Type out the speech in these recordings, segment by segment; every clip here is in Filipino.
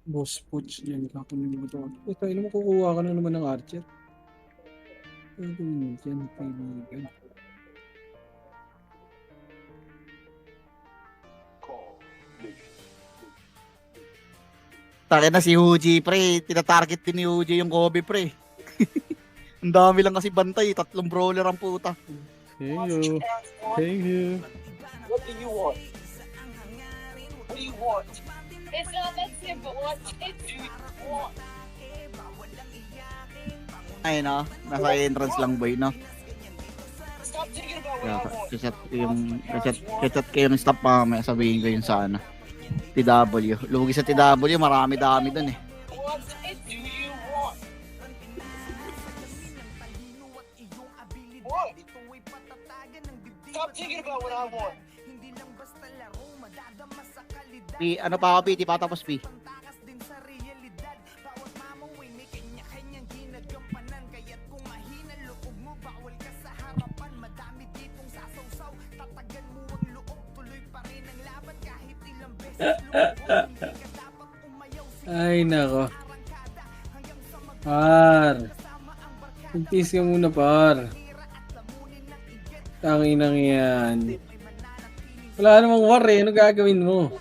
Boss Putsch yan. Kakunin mo ito. Tayo naman kukuha ka na naman ng Archer. Ano yun yan? Kaibigan. Takin na si Huji, pre. Tinatarget din ni Huji yung Kobe, pre. Ang dami lang kasi bantay. 3 brawler ang puta. Thank you. Thank you. What do you want? What do you want? It's not that simple. What do you want? Ay, no? Nasa entrance lang, boy, no? Stop thinking about what Kaya, I want. kachat kayo ng stop mamaya. Sabihin ko yun sa ano. TW. Lugi sa TW, marami-dami dun eh. What do you want? What? Stop thinking about what I want. P, ano pa ako, P? Di pa tapos, P. Ay, nako. Par. Umpis ka muna, par. Tanginang yan. Wala namang war eh. Ano gagawin mo?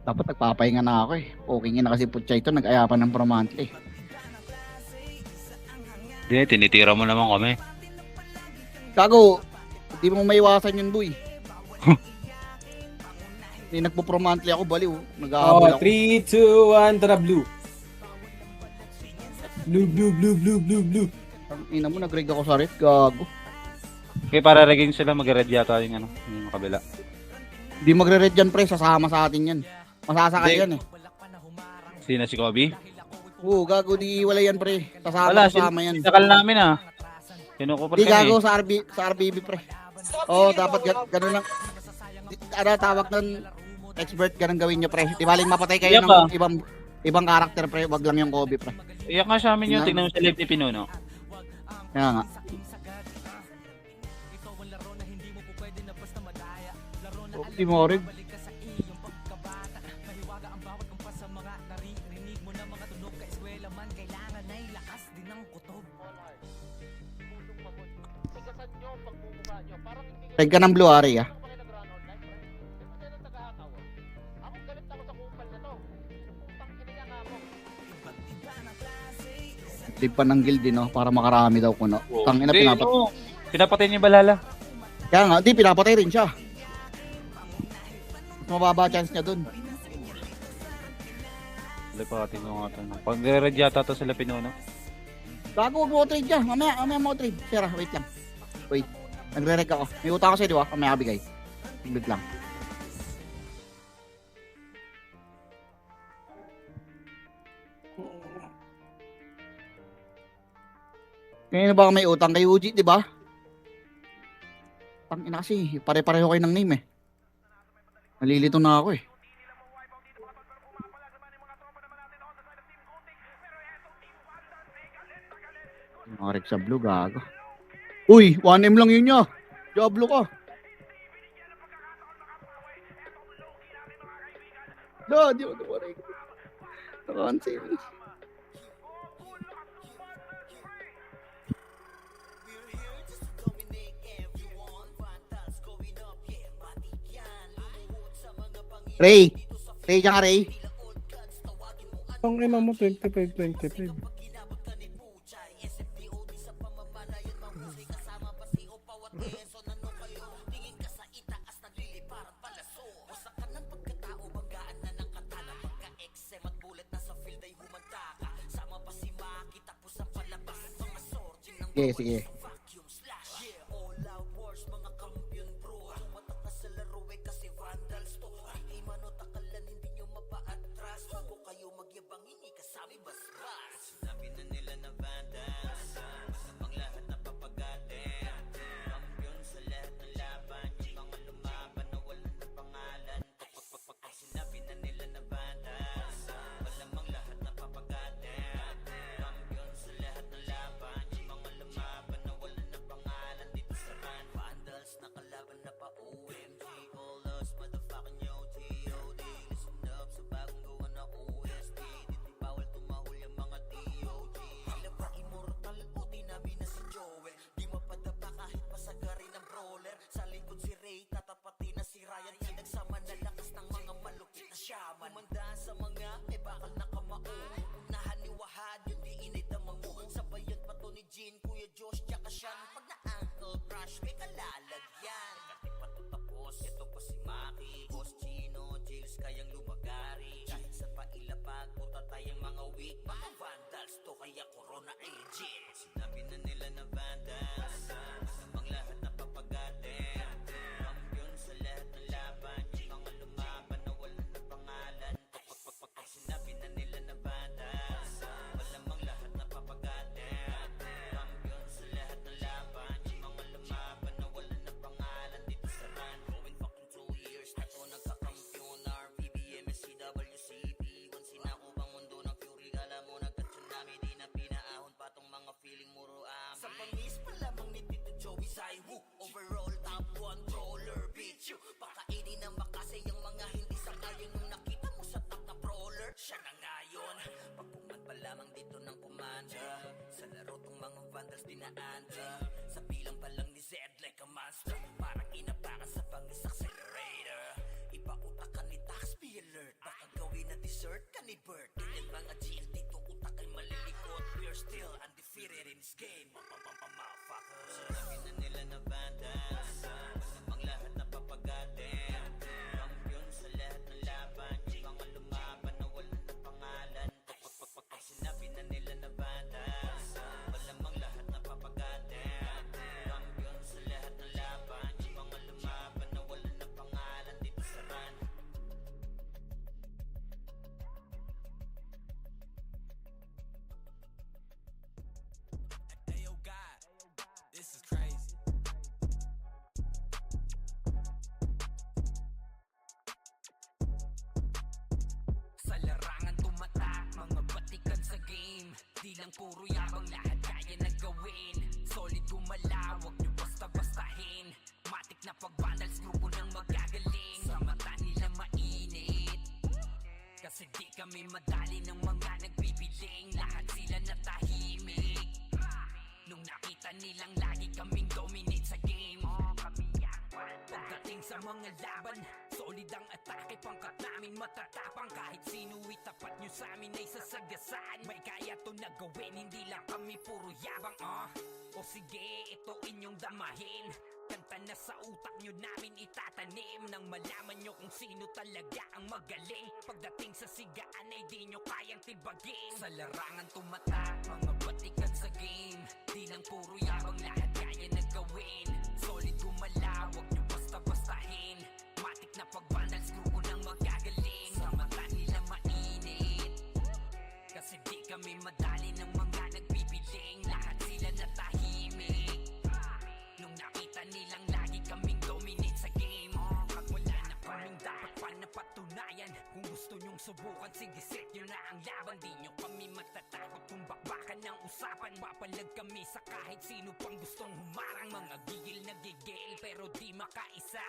Dapat nagpapahinga na ako eh. Okay na kasi putya ito, nag-ayapan ng promantli. Hindi, tinitira mo naman kami. Gago, hindi mo maiwasan yun, boy. Hindi nagpo-promantli ako, baliw. Nag-aabol Oh, ako. 3, 2, 1, tara, blue. Blue, blue, blue, blue, blue, blue. Ina mo, nag-rig ako sa red, gago. Okay, para regin sila, mag-red yata yung ano, yung kabila. Hindi magre-red yan, pre. Sasama sa atin yan. Masasakay yan eh. Sino si Kobe? Oo, gago, di wala yan, pre. Wala, Sasama yan. sinakal namin ah. Kinukupal Di kami. gago sa RBB, pre. Oo, dapat ganun lang. Ano, tawag nun, expert, ganun gawin nyo, pre. Di baling mapatay kayo Iyak ng ibang karakter, pre. Wag lang yung Kobe, pre. Iyak nga sa amin yun, tignan mo sa live ni Pinuno. Kaya nga. Oh, di mo rin. Tag ka ng Blue Area. Di pa ng guild din, no? Para makarami daw kuno. Tangina, Hindi, pinapatay niya yung balala. Kaya nga, di, pinapatay rin siya. Mas mababa chance niya dun. Lipatin mo nga ito. Pag red yata to sila Pinuno. Gago, huwag mo trade dyan. Mamaya mo trade. Sira, wait lang. Wait. Nagre-reg ako. May utang ako sa'yo, di ba? Mamaya kabigay. Wait lang. Kanina ba may utang kay Uji, di ba? Tangina kasi, pare-pareho kayo ng name eh. Nalilito na ako eh. Nakarek sa blue, gago. Uy, 1M lang yun niya. Diablo ka. Di ako nakarek. Nakansel. Ray, dyan ka, Ray. Ang ina mo, 25, 25. Sige, sige. feeling muro Sa pangis pa lamang ni Tito Joey Saiwu. Overall top 1 roller, bitch you. Pakainin ng makasay ang mga hindi sangayon. Nung nakita mo sa top na brawler, siya na ngayon. Pagkuman pa lamang dito ng komanda. Sa laro tong mga vandals dinaanda. Sa bilang pa lang ni Zed like a monster. Parang inapakan sa pangis accelerator. Ipautak ka ni Tax, be alert. Baka gawin na dessert ka ni Bert. Ganyan mga GL dito, utak ay malilikot. We're still undefeated in this game. Motherfuckers. Sinabi na nila na vandals. Masamang lahat na papagatin. Kampiyon sa lahat ng laban. Yung mga lumaban na wala na pangalan. Pag sinabi na nila na vandals. Malamang lahat na papagatin. Kampiyon sa lahat ng laban. Yung mga lumaban na wala na pangalan dito sa run. Hey yo God, this is crazy. Sa larangan tumatak, mga batikan sa game. Di lang puro yabang, lahat kaya na gawin. Solid gumalaw, wag nyo basta-bastahin. Matik na pag-vandals, grupo ng magagaling. Sa mata nila mainit, kasi di kami madali ng mga nagbibiling. Lahat sila natahimik nung nakita nilang lagi kaming dominate sa game. Pagdating sa mga laban, solid ang atake. Pangkat namin matatapang, kahit sino itapat nyo sa amin ay sasagasaan. May kaya to na gawin, hindi lang kami puro yabang. O sige, ito inyong damahin. Kanta na sa utak nyo namin itatanim. Nang malaman nyo kung sino talaga ang magaling. Pagdating sa sigaan ay di nyo kayang tibagin. Sa larangan tumatak, mga batikan sa game. Di lang puro yabang, lahat kaya na gawin. Solid gumalaw, wag nyo basta-bastahin. Matik na pag-vandals, grupo ng magagaling. Sa mata nila mainit, kasi di kami madali ng mga nagbibiling. Lahat sila natahimik nung nakita nilang lagi kaming dominate sa game. Pag wala na kaming dapat pa napatunayan. Kung gusto nyong subukan, sige set nyo na ang laban. Di nyo kami matatakot kung bakbakan ng usapan. Mapalag kami sa kahit sino pang gustong humarang. Mga gigil na gigil pero di makaisa.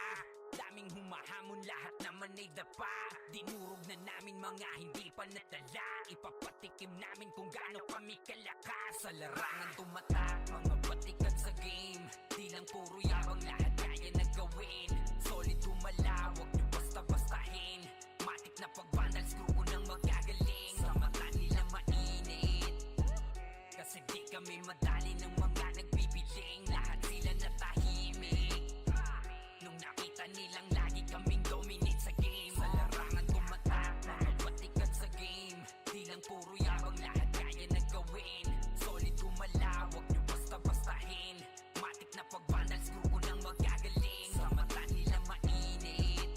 Daming humahamon, lahat naman ay dapa. Dinurog na namin mga hindi pa natala. Ipapatikim namin kung gaano kami kalakas. Sa larangan tumatak, mga batikan sa game. Di lang puro yabang, lahat kaya na gawin. Solid gumalaw, wag nyo basta-bastahin. Matik na pag-vandals, grupo ng magagaling. Sa mata nila mainit, kasi di kami madali ng mga nagbibiling. Lahat sila natahimik nung nakita nilang lagi kaming dominate sa game. Sa larangan tumatak, mga batikan sa game. Di lang puro yabang, lahat kaya na gawin. Solid gumalaw, wag nyo basta-bastahin. Matik na pag-vandals, grupo ng magagaling. Sa mata nila mainit,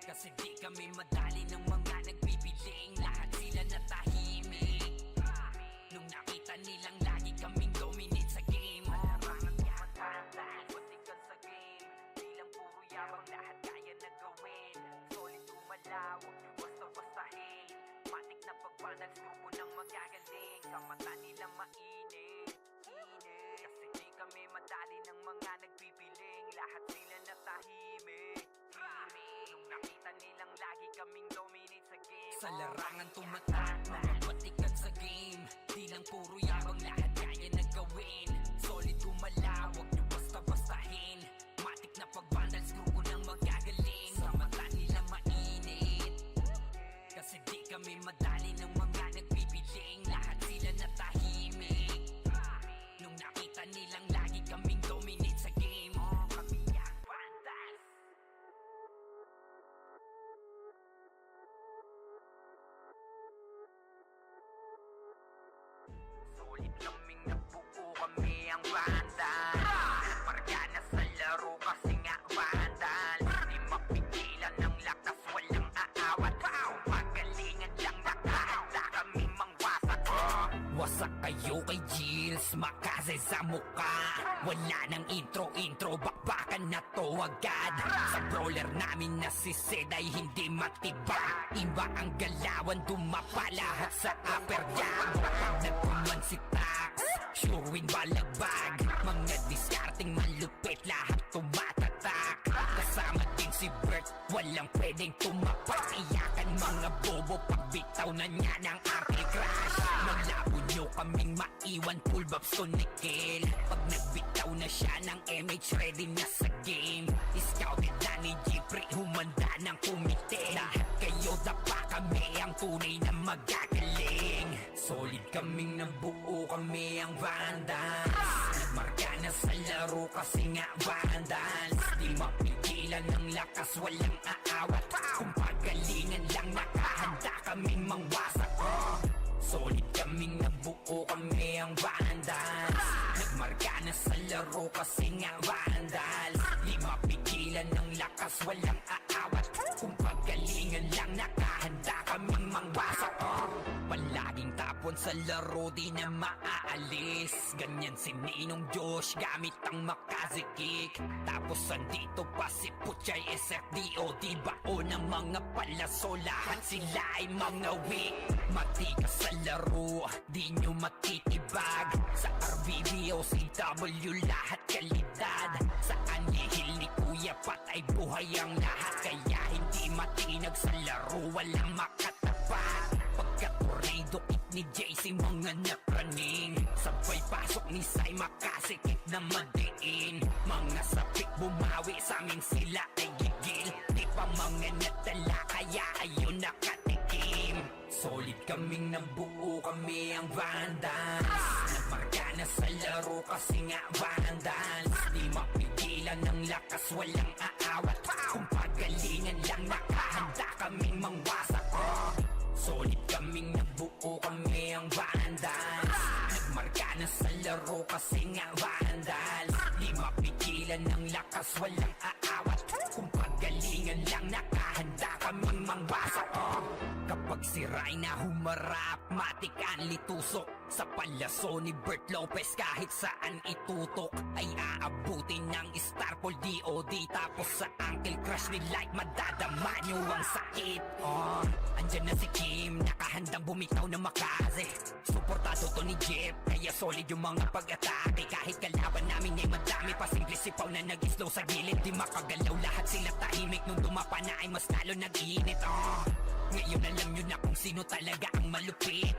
kasi di kami madali ng mga nagbibiling. Lahat sila natahimik nung nakita nilang lagi kaming dominate sa game. Larangan tumatak, batikan sa game. Di lang puro yabang, lahat kaya na gawin. Solid gumalaw, wag nyo basta-bastahin. Matik na pag-vandals, grupo ng magagaling. Sa mata nila mainit, kasi di kami madali ng mga nagpipiling. Lahat sila natahimik nung nakita nilang lagi kaming dominate sa game. Sa larangan tumatak, mga batikan sa game. Di lang puro yabang, lahat kaya na gawin. Solid gumalaw, wag nyo basta-bastahin. Matik na pag-vandals, grupo ng magagaling. Sa mata nila mainit, kasi di kami madali ng mga nagpipiling. Lahat sila natahimik nung nakita nilang lagi kaming dominate sa game. Kami ang vandals. Solid kaming nabuo, kami ang vandals. Pargana sa laro kasi nga vandals. Di mapigilan ng lakas, walang aawat. Magalingan lang, nakahanda kami mangwasak. Wasak kayo kay Gilles, makase sa muka. Wala nang intro, bakbakan na to agad. Sa brawler namin na si Zed ay hindi matibag. Iba ang galawan, dumapa lahat sa upper jab. Nagpuman si Tax, Darwin Balagbag. Mga diskarting malupit, lahat tumatatak. Kasama din si Bert, walang pwedeng tumapak. Iyakan mga bobo, pagbitaw na niya ng aking crash. Malabo nyo kaming maiwan, full babs to nickel. Pag nagbitaw na siya ng MH, ready na sa game. Scouted na ni Jeffrey, humanda ng kumite. Lahat kayo dapa kami, ang tunay na magagaling. Solid kaming nabuo, kami ang Vandals. Nagmarka na sa laro kasi nga Vandals. Di mapigilan ng lakas, walang aawat. Kung pagalingan lang, nakahanda kaming mangwasak. Solid kaming nabuo, kami ang Vandals. Nagmarka na sa laro kasi nga Vandals. Di mapigilan ng lakas, walang aawat. Kung pagalingan lang, nakahanda kaming mangwasak. Palaging tapon sa laro, di na maaalis. Ganyan si Ninong Josh, gamit ang makazikik. Tapos andito pa si Puchay SFDO. Di bao ng mga palaso, lahat sila ay mga weak. Matikas sa laro, di nyo matitibag. Sa RBBO, CW, lahat kalidad. Sa anihil ni Kuya patay buhay ang lahat. Kaya hindi matinag sa laro, walang makatapat. Pagka-tornado kit ni JC, mga napraning. Sabay pasok ni Sai, makasikip na madiin. Mga sapik bumawi, sa amin sila ay gigil. Di pa mga natala, kaya ayun nakatikim. Solid kaming nabuo, kami ang Vandals. Nagmarka na sa laro kasi nga Vandals. Di mapigilan ng lakas, walang aawat. Kung pagalingan lang, nakahanda kaming mangwasak. Solid kaming nabuo, kami ang Vandals. Nagmarka na sa laro kasi nga Vandals. Di mapigilan ng lakas, walang aawat. Kung pagalingan lang, nakahanda kaming mangwasak. Kapag si Rayna humarap, matik ang litusok. Sa palaso ni Bert Lopez, kahit saan itutok ay aabutin ng Starpol DOD. Tapos sa Uncle Crush ni Light, madadama nyo ang sakit. Andyan na si Kim, nakahandang bumitaw na makaze. Suportado to ni Jeff, kaya solid yung mga pag-atake. Kahit kalaban namin ay madami pa, simple sipaw na nag-slow sa gilid. Di makagalaw, lahat sila tahimik. Nung dumapa na ay mas lalo nag-iinit. Ngayon alam nyo na kung sino talaga ang malupit.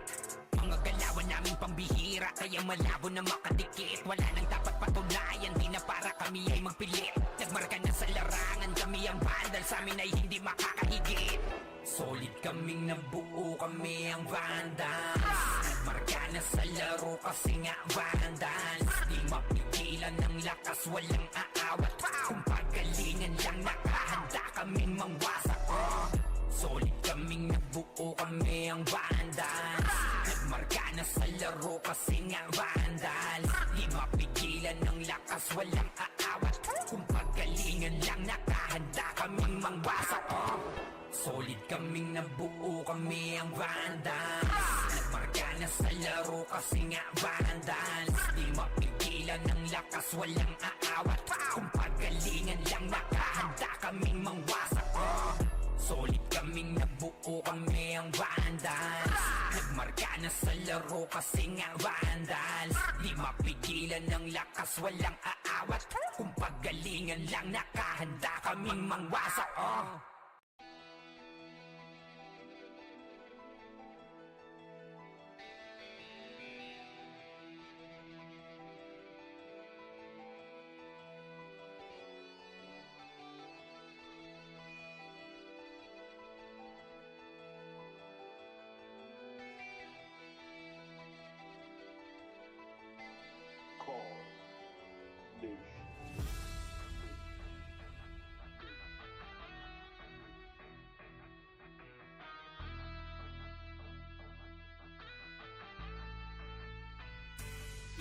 Mga galawan namin pambihira, kaya malabo na makadikit. Wala nang dapat patunayan, di na para kami ay magpilit. Nagmarka na sa larangan, kami ang Vandal, sa amin ay hindi makakahigit. Solid kaming nabuo, kami ang Vandals. Nagmarka na sa laro kasi nga Vandals. Di mapigilan ng lakas, walang aawat. Kung pagalingan lang, nakahanda kaming mangwasak. Solid kaming nabuo, kami ang Vandals. Nagmarka na sa laro kasi nga Vandals. Di mapigilan ng lakas, walang aawat. Kung pagalingan lang, nakahanda kaming mangwasak. Solid kaming nabuo, kami ang Vandals. Nagmarka na sa laro kasi nga Vandals. Di mapigilan ng lakas, walang aawat. Kung pagalingan lang, nakahanda kaming mangwasak. Solid kaming nabuo, kami ang Vandals. Nagmarka na sa laro kasi nga Vandals. Di mapigilan ng lakas, walang aawat. Kung pagalingan lang, nakahanda kaming mangwasak.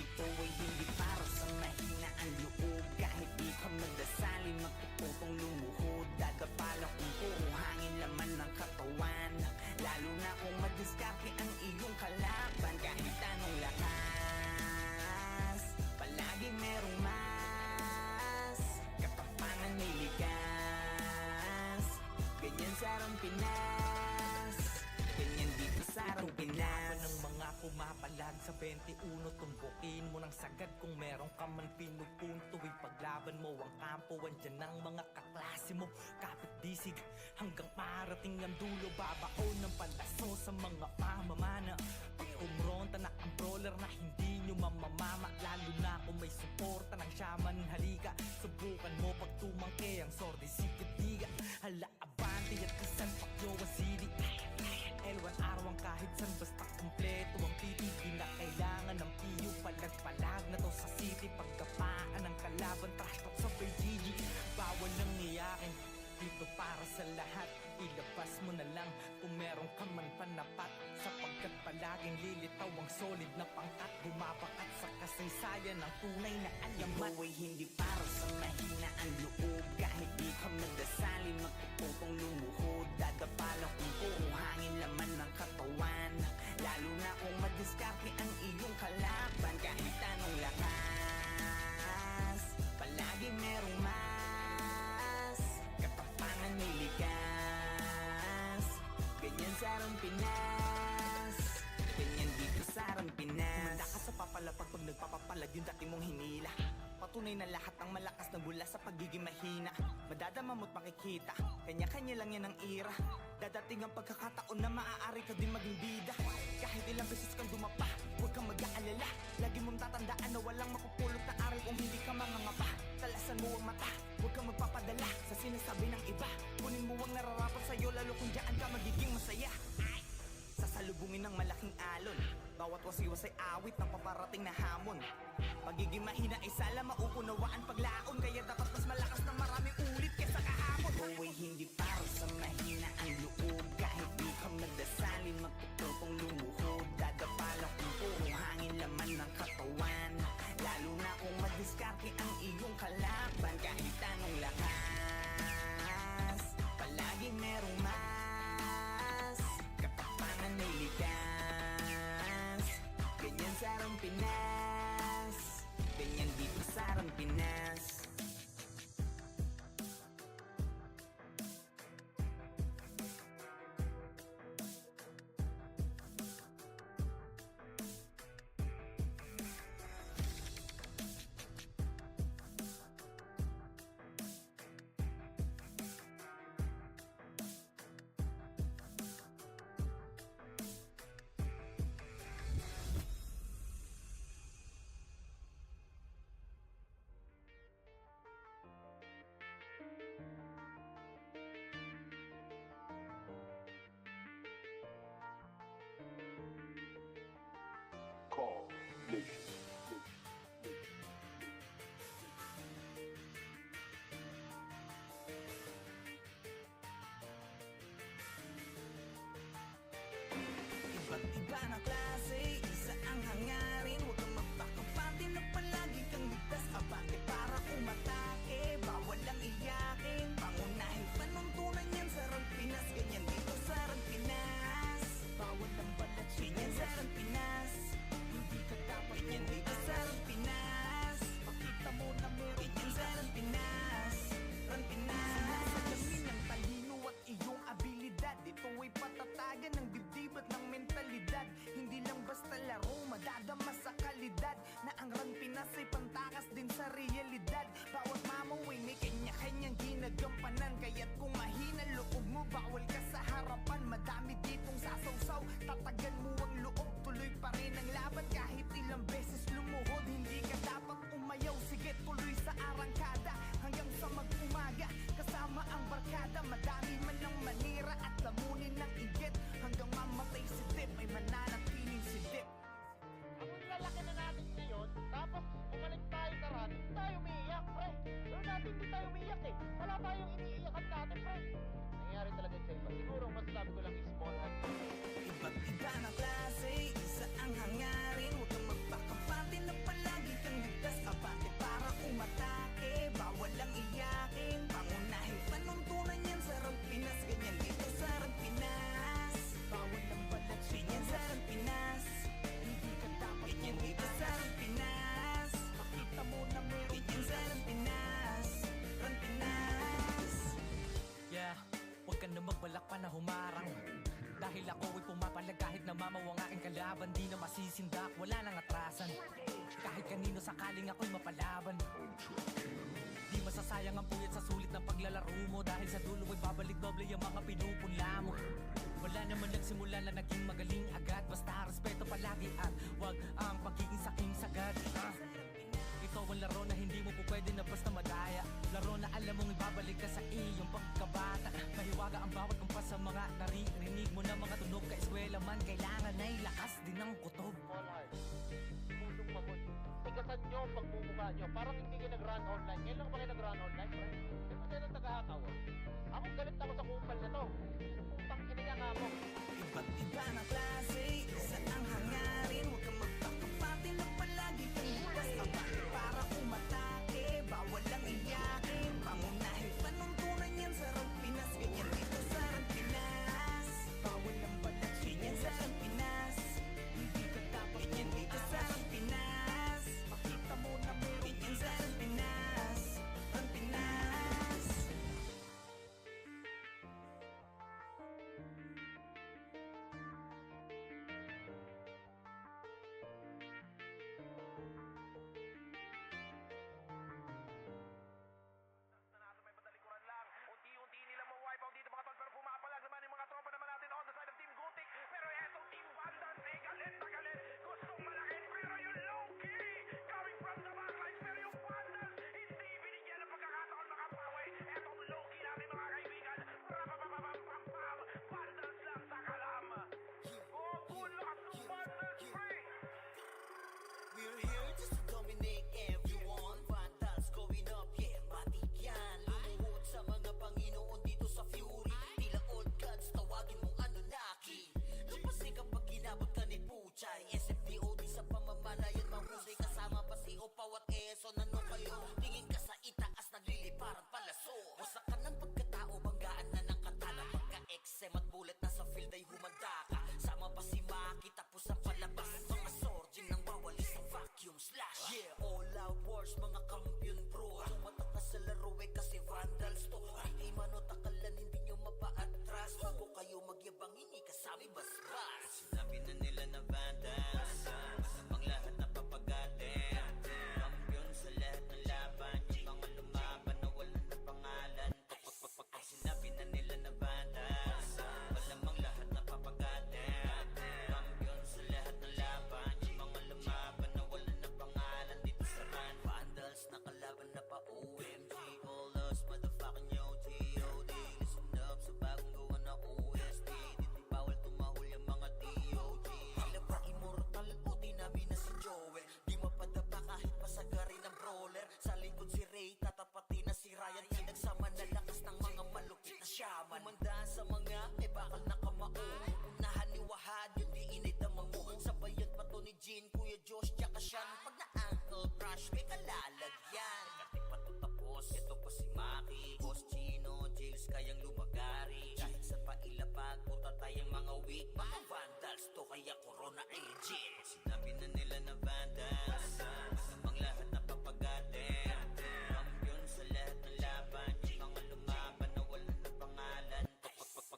Ito ay hindi para sa mahina ang loob. Kahit di ka magdasali, magpuputong lumuhod. Dadapala kung puro hangin laman ng katawan. Lalo na kung madiskarte ang iyong kalaban. Kahit anong lakas, palagi merong mas 21, tumbukin mo ng sagad kung meron ka man pinupunto. Ipaglaban mo ang kampo, andyan ang mga kaklase mo. Kapit disig hanggang marating ang dulo. Babaon ng palaso sa mga mamamana. Pag umronta na ang brawler na hindi nyo mamamama. Lalo na kung may suporta ng shaman. Halika, subukan mo pag tumangke ang sordi sikitiga. Hala, abante at kasan pakyo ang sili. L1 araw ang kahit san basta kumpleto ang PT. Di na kailangan ng PU, palag-palag na to sa city. Pagkapaan ng kalaban, trash talk sa GG. Bawal nang iyakin, dito para sa lahat. Ilabas mo na lang kung meron ka man panapat. Sapagkat palaging lilitaw ang solid na pangkat. Bumabakat sa kasaysayan ng tunay na alamat. Yung buhay hindi para sa mahina ang loob. Kahit di ka magdasali, magpuputong lumuhod. Dadapala kung puro hangin laman ng katawan. Lalo na kung madiskarte ang iyong kalaban. Kahit anong lakas, palagi merong mas. Katapangan may likas. Ganyan sa Arang Pinas, ganyan dito sa Arang Pinas. Kumanda ka sa papalapag pag nagpapapalag yung dati mong hinila. Patunay na lahat ng malakas na bula sa pagiging mahina. Madadama mo't makikita, kanya-kanya lang yan ang ira. Dadating ang pagkakataon na maaari ka din maging bida. Kahit ilang beses kang dumapa, huwag kang mag-aalala. Lagi mong tatandaan na walang mapupulot na aral kung hindi ka mangangapa. Talasan mo ang mata, huwag kang magpapadala sa sinasabi ng iba. Kunin mo ang nararapat sa'yo, lalo kung dyan ka magiging masaya. Sasalubungin ng malaking alon, bawat wasiwas ay awit ng paparating na hamon. Pagiging mahina ay sala mauunawaan paglaon. Kaya dapat mas malakas ng maraming ulit kesa kahapon. Buhay hindi para sa mahina ang loob. Kahit di ka magdasali, magpuputong lumuhod. Dadapala kung puro hangin laman ng katawan. Lalo na kung madiskarte ang iyong kalaban. Kahit anong lakas, palaging merong mas. Katapangan may likas. Ganyan sa Arang Pinas, ganyan dito sa Arang Pinas. Iba't iba na klase, isa ang hangarin. Huwag kang magpakapante na palagi kang ligtas. Abante para umatake, bawal lang iyakin. Pangunahin panuntunan yan sa Arang Pinas. Ganyan dito sa Arang Pinas, bawal ang balat. Ganyan sa Arang Pinas, hindi ka dapat. Ganyan dito sa Arang Pinas, pakita mo na meron. Ganyan sa Arang Pinas, Arang Pinas. Sinasalamin ng talino at iyong abilidad. Ito ay patatagan ng dibdib at ng mentalidad. Hindi lang basta laro, madadama sa kalidad. Na ang Arang Pinas ay pantakas din sa realidad. Bawat mamaw ay may kanya-kanyang ginagampanan. Kaya't kung mahina loob mo, bawal ka sa harapan. Madami ditong sasawsaw, tatagan mo ang loob. Tuloy pa rin ang laban kahit ilang beses lumuhod. Hindi ka dapat umayaw, sige tuloy sa arangkada. Hanggang sa mag-umaga, kasama ang barkada. Madami man ang manira at lamunin ng inggit. Hanggang mamatay si Dip, ay mananatiling si Dip. Ang lalaki na natin ngayon, tapos bumalik tayo sa run, tayo umiiyak, pre. Pero dati hindi tayo umiiyak eh. Wala tayong iniiyakan dati, pre. Nangyari talaga sa iba. Siguro masasabi ko lang is small act. Iba't iba na klase, isa ang hangarin. Huwag kang magpakapante na palagi kang ligtas. Abante para umatake, bawal lang iyakin. Pangunahin panuntunan yan sa Arang Pinas. Ganyan dito sa Arang Pinas, bawal ang balat. Ganyan sa Arang Pinas, hindi ka dapat. Ganyan dito sa Arang Pinas, pakita mo na meron. Ganyan sa Arang Pinas, Arang Pinas. Yeah, huwag ka na magbalak pa na humarang. Dahil ako ay pumapalaga Kahit na mamawangaing kalaban, di na masisindak, wala nang atrasan. Kahit kanino sakaling ako'y mapalaban, di masasayang ang puyat sa sulit ng paglalaro mo. Dahil sa dulo ay babalik doble yung mga pinupunla mo. Wala naman nagsimula na naging magaling agad. Basta respeto palagi at wag ang pagiging saking sagad. Ito ang laro na hindi mo po pwede na basta madaya. Laro na alam mong ibabalik ka sa iyong pagkabata. Mahiwaga ang bawat kumpas sa mga naririnig mo na mga tunog. Ka-eskwela man, kailangan ay lakas din ng kutob. Small heart. Pusong pagod. Tigasan nyo ang pagmumukha nyo. Parang hindi kayo nag-run online. Ngayon lang ba kayo nag-run online, pre? Di ba kayo ng tagahataw? Ako galit ako sa kupal na to. Putang ina niya nga mo. Iba't iba ng klase, isa ang hangarin. Huwag kang magpakapati na palagi kang bukas kabati para umatake. Bawal lang iyakin, pangunahin panuntunan yan sa Rampinas. Ganyan dito sa Rampinas. Bawal lang balat, ganyan sa Rampinas. Hindi ka dapat ganyan dito sa Rampinas. Makita mo na may ganyan sa Rampinas. Rampinas. May padalikuran lang. Unti-unti nila ma-wipe out dito mga tol. Pero pumapalag naman yung mga tropa naman natin on the side of Team Gothic. Pero etong Team Vandals, galit na galit. Gustong malakin pero yung low-key coming from the backlines. Pero yung Vandals, hindi binigyan ng pagkakataon makapawi. Etong low-key natin mga kaibigan. Rapapapapapam. Vandals lang sa kalam. Goku lakas ng Vandals, pre! We're here just to dominate everyone. Vandals going up, yeah, matik yan. Lumuhod sa mga Panginoon dito sa Fury. Tila old gods, tawagin mong Anunnaki. Lupasin kapag ginabot ka ni Puchay. SFDOD sa pamamalayan, mahusay kasama pa si Opaw at Eson. Ano kayo? Tingin ka sa itaas, nagliliparang palaso. Wasak ka ng pagkatao, banggaan na ng katana. Pagka-XM at bullet na sa field ay humanda ka. Sama pa si Maki, tapos ang palabas. Mga surgeon nang bawalis ang vacuum slash. Yeah, all out wars, mga kampiyon bro. Tumatak na sa laro eh kasi Vandals to. Hindi manot akalan, hindi nyo mapa-atras. Huwag kayo magyabang, hindi kasami basbas. Sinabi na nila na Vandals, masamang lahat na papagatin. Kampiyon sa lahat ng laban, yung mga lumaban na wala na pangalan. Ay sinabi na nila na Vandals, malamang lahat na papagatin. Kampiyon sa lahat ng laban, yung mga lumaban na wala na pangalan dito sa run. Vandals nakalaban na pa OMG, all us motherfucking yo G.O.D. Listen up sa bagong gawa na OST. Dito bawal tumahol yung mga DOG. Tila ba immortal o di namin na si Joel? Di mapadapa kahit pasagarin ng brawler. Sa likod si Ray, tatapati na si Ryan. Pinagsama na lakas ng mga malupit na shaman. Umandaan sa mga may bakal na kamao. Unahan ni Wahad, yung di inidamang mo. Sabayan pa to ni Jean, Kuya Josh, tsaka Sean. Pag na-ankle crush, may kalalagyan. Katik pa to tapos, ito pa si Maki. Boss Chino, Jails, kayang lumagari. Kahit sa pailapag, puta tayong mga weak. Mga Vandals to, kaya Corona ay legit. Sinabi na nila na Vandals, masamang lahat na papagatin. Kampiyon sa lahat ng laban, yung mga lumaban na wala na pangalan.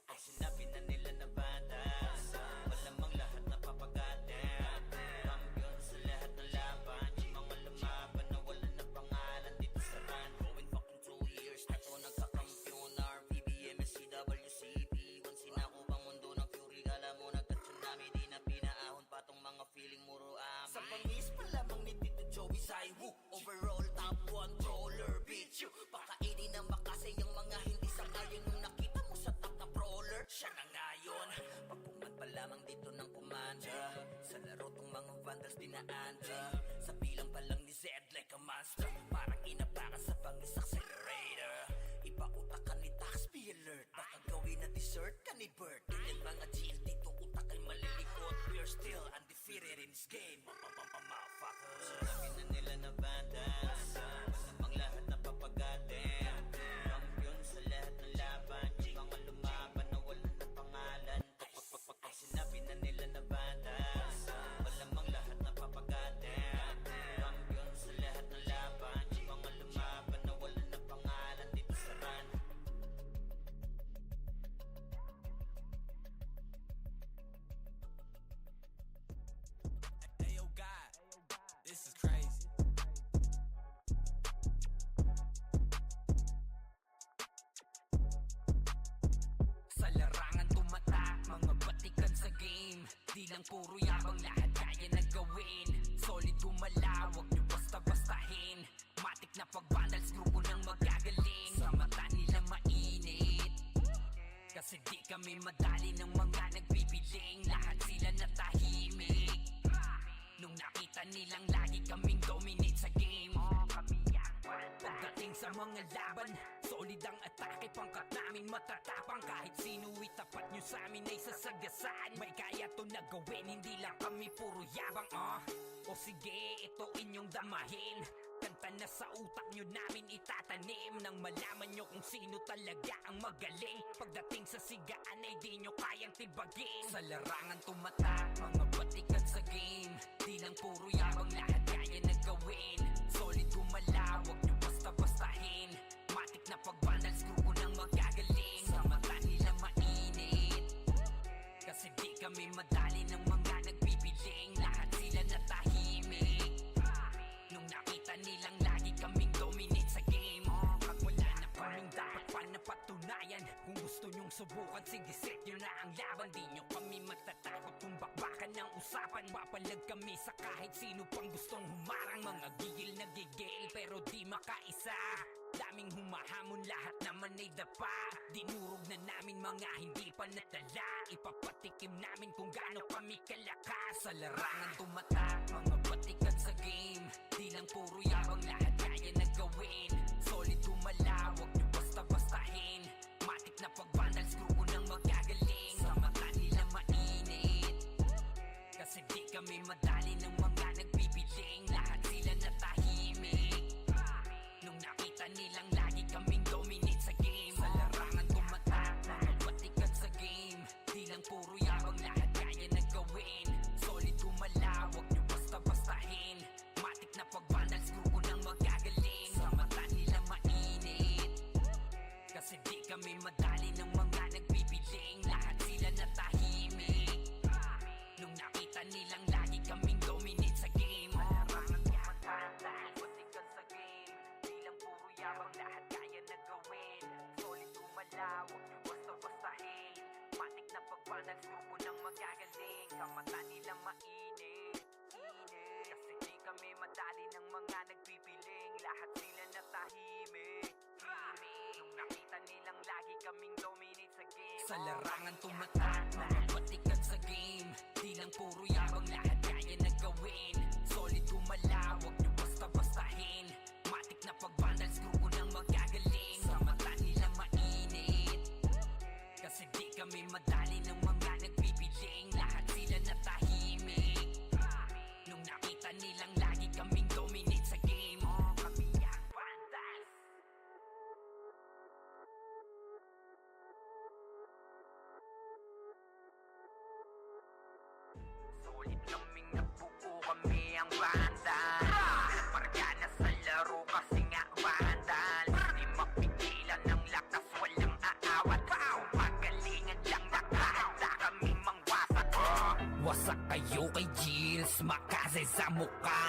Ay sinabi na nila na Vandals, malamang lahat na papagatin. Kampiyon sa lahat ng laban, yung mga lumaban na wala na pangalan dito sa run. Going fucking 2 years na to nagkakampiyon. RVBM, SCWCP. Once sinako bang mundo ng Fury, alam mo nagka-tsunami. Di na pinaahon pa tong mga feeling muro amin. Sa pangis pa lamang ni Tito Joey Saiwu. Overall top 1 brawler, bitch you. Pakainin na makasay ang mga hindi sangayon. Nung nakita mo sa top na brawler, siya na ngayon. Pagkuman pa lamang dito ng commander. Sa laro tong mga Vandals dinaanda. Sa bilang pa lang ni Zed like a monster. Parang inapakan sa pangis accelerator. Ipautak ka ni Tax, be alert. Baka gawin na dessert ka ni Bert. Ganyan mga GL dito utak ay malilikot. We're still undefeated in this game. Motherfuckers. Sinabi na nila na Vandals, masamang lahat na papagatin. Kampiyon sa lahat ng laban, yung mga lumaban na wala na pangalan. Ay sinabi na nila na Vandals, malamang lahat na papagatin. Di lang puro yabang, lahat kaya na gawin. Solid gumalaw, wag nyo basta-bastahin. Matik na pag-vandals, grupo ng magagaling. Sa mata nila mainit, kasi di kami madali ng mga nagbibiling. Lahat sila natahimik nung nakita nilang lagi kaming dominate sa game. Pagdating sa mga laban, solid ang atake. Pangkat namin matatapang, kahit sino itapat nyo sa amin ay sasagasaan. May kaya to na gawin, hindi lang kami puro yabang. O sige, ito inyong damahin. Kanta na sa utak nyo namin itatanim, nang malaman nyo kung sino talaga ang magaling. Pagdating sa sigaan ay di nyo kayang tibagin. Sa larangan tumatak, mga batikan sa game. Di lang puro yabang, lahat kaya na gawin. Solid gumalaw, wag nyo basta-bastahin. Matik na pag-vandals, grupo ng magagaling. Sa mata nila mainit, kasi di kami madali ng mga nagbibiling. Lahat sila natahimik nung nakita nilang lagi kaming dominate sa game. Wala na kaming dapat pa napatunayan. Kung gusto nyong subukan, sige set nyo na ang laban. Di nyo kami matatakot kung bakbakan ng usapan. Papalag kami sa kahit sino pang gustong humarang. Mga gigil na gigil pero di makaisa. Daming humahamon, lahat naman ay dapa. Dinurog na namin mga hindi pa natala. Ipapatikim namin kung gaano kami kalakas. Sa larangan tumatak, mga batikan sa game. Di lang puro yabang, lahat kaya na gawin. Solid gumalaw, wag nyo basta-bastahin. Matik na pag-vandals, grupo ng magagaling. Sa mata nila mainit, kasi di kami madali ng mga nagbibiling. Lahat sila natahimik nung nakita nilang lagi kaming dominate sa game. Sa larangan tumatak, mga batikan sa game. Di lang puro yabang, lahat kaya na gawin. Solid gumalaw, wag nyo basta-bastahin. Matik na pag-vandals, grupo ng magagaling. Sa mata nila mainit, kasi di kami madali ng mga nagbibiling. Lahat sila natahimik nung nakita nilang lagi kaming dominate sa game. Larangan tumatak, batikan sa game. Di lang puro yabang, lahat kaya na gawin. Solid gumalaw, wag nyo basta-bastahin. Matik na pag-vandals, grupo ng magagaling. Sa mata nila mainit, kasi di kami madali ng mga nagpipiling. Lahat sila natahimik nung nakita nilang lagi kaming dominate sa game. Sa larangan tumatak, mga batikan sa game. Di lang puro yabang, lahat kaya na gawin. Solid gumalaw, wag nyo basta-bastahin. Matik na pag-vandals, grupo ng magagaling. Sa mata nila mainit, kasi di kami madali ng mga nagpipiling. Lahat sila natahimik nung nakita nilang lagi kaming dominate sa game. Kami ang vandals. Solid kaming nabuo, kami ang vandals. Margana sa laro kasi nga vandals. Di mapigilan ng lakas, walang aawat. Pagalingan lang, nakahanda kaming mangwasak. Wasak kayo kay Gilles, makasay sa muka.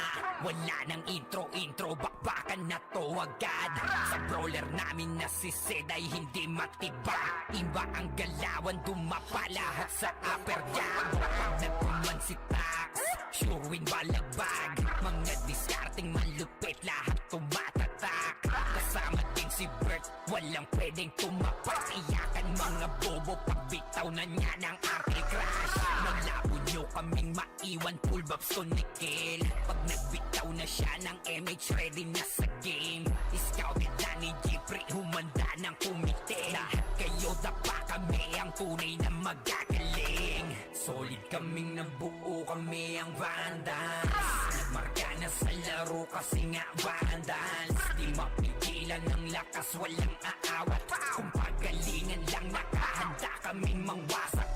Wala nang intro, bakbakan na to agad. Sa brawler namin na si Zed ay hindi matiba. Iba ang galawan, dumapa lahat sa upper jab. Pag nagkuman si Tax, sure win balagbag. Mga diskarting malupit, lahat tumatatak. Kasama din si Bert, walang pwedeng tumapak. Iyakan mga bobo, pagbitaw na niya ng anti-crash. Malabo nyo kaming maiwan, full babs to Nickel. Pag nagbitaw na siya ng MH, ready na sa game. Scouted na ni Jeffrey, humanda ng kumite. Lahat kayo dapa, kami ang tunay na magagaling. Solid kaming nabuo, kami ang vandals. Nagmarka na sa laro kasi nga vandals. Di mapigilan ng lakas, walang aawat. Kung pagalingan lang, nakahanda kaming mangwasak.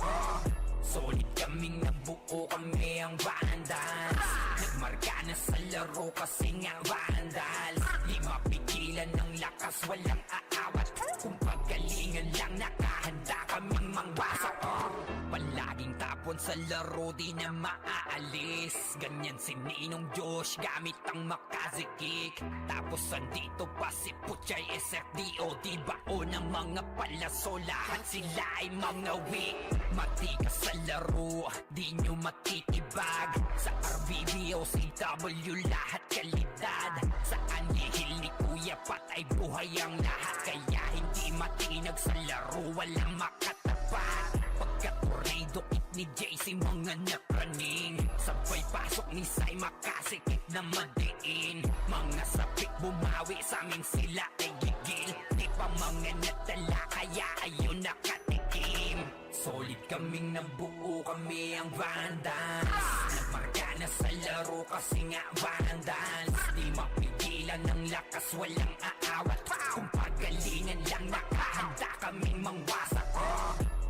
Solid kaming nabuo, kami ang vandals. Nagmarka na sa laro kasi nga vandals. Di mapigilan ng lakas, walang aawat. Kung pagalingan lang, nakahanda kaming mangwasak. Palaging top 1 sa laro di na maaalis. Ganyan si Ninong Josh gamit ang makazikik. Tapos andito pa si Puchay SFDO, di bao ng mga palaso, lahat sila ay mga weak. Matikas sa laro, di nyo matitibag. Sa RBB o CW lahat kalidad. Sa anihil ni Kuya Pat ay buhay ang lahat. Kaya hindi matinag sa laro, walang makatapat. Pagka-tornado kit ni JC mga napraning. Sabay pasok ni Sai makasikip na madiin. Mga sapik bumawi sa amin sila ay gigil. Di pa mga natala kaya ayun nakatikim. Solid kaming nabuo, kami ang Vandals. Nagmarka na sa laro kasi nga Vandals. Di mapigilan ng lakas, walang aawat. Kung pagalingan lang nakahanda kaming mangwasak.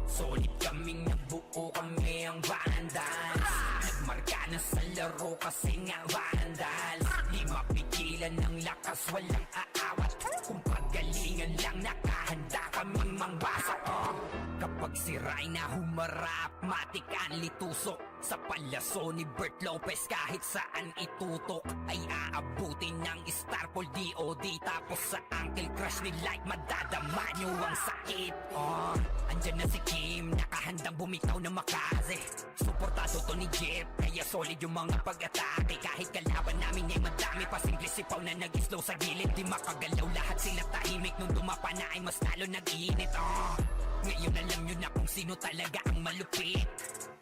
Solid kaming nabuo, kami ang Vandals. Nagmarka na sa laro kasi nga Vandals. Di mapigilan ng lakas, walang aawat. Kung pagalingan lang nakahanda kaming mangwasak. Kapag si Rayna humarap, matik ang litusok. Sa palaso ni Bert Lopez kahit saan itutok ay aabutin ng Starpol DOD. Tapos sa Uncle Crush ni Light madadama nyo ang sakit. Andyan na si Kim, nakahandang bumitaw na makaze. Suportado to ni Jeff, kaya solid yung mga pag-atake. Kahit kalaban namin ay madami pa, simple sipaw na nag-slow sa gilid. Di makagalaw, lahat sila tahimik. Nung dumapa na ay mas lalo nag-iinit. Ngayon alam nyo na kung sino talaga ang malupit.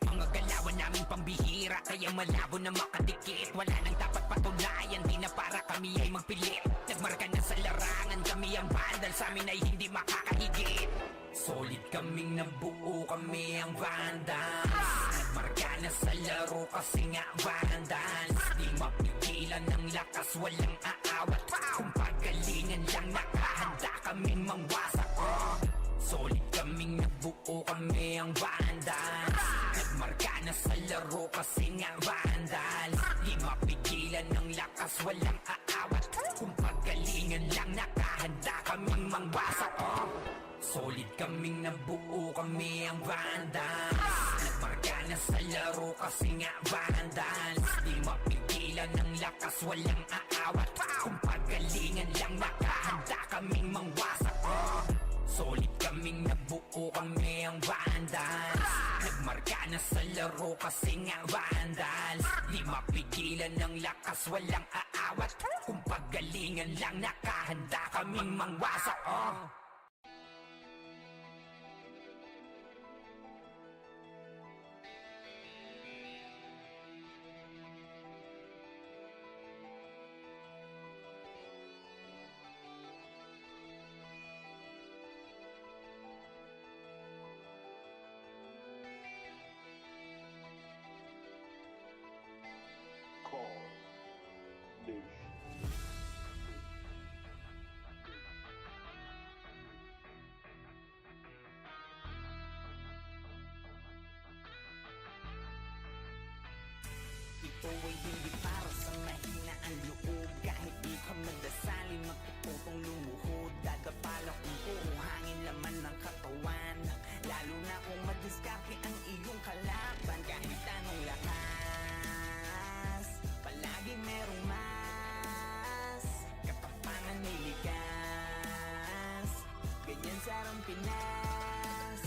Mga galawan namin pambihira, kaya malabo na makadikit. Wala nang dapat patunayan, di na para kami ay magpilit. Nagmarka na sa larangan, kami ang Vandal, sa amin ay hindi makakahigit. Solid kaming nabuo, kami ang Vandals. Nagmarka na sa laro kasi nga Vandals. Di mapigilan ng lakas, walang aawat. Kung pagalingan lang nakahanda kaming mangwasak. Solid kaming nabuo, kami ang Vandals. Nagmarka na sa laro kasi nga Vandals. Di mapigilan ng lakas, walang aawat. Kung pagalingan lang nakahanda kaming mangwasak. Solid kaming nabuo, kami ang Vandals. Nagmarka na sa laro kasi nga Vandals. Di mapigilan ng lakas, walang aawat. Kung pagalingan lang nakahanda kaming mangwasak. Solid kaming nabuo, kami ang Vandals. Nagmarka na sa laro kasi nga Vandals. Di mapigilan ng lakas, walang aawat. Kung pagalingan lang nakahanda kaming mangwasak. Ito ay hindi para sa mahina ang loob. Kahit di ka magdasali, magtututong lumuhod. Dadapala kung puro hangin laman ng katawan. Lalo na kung madiskarte ang iyong kalaban. Kahit anong lakas, palagi merong mas. Katapangan may likas. Ganyan sa arang Pinas,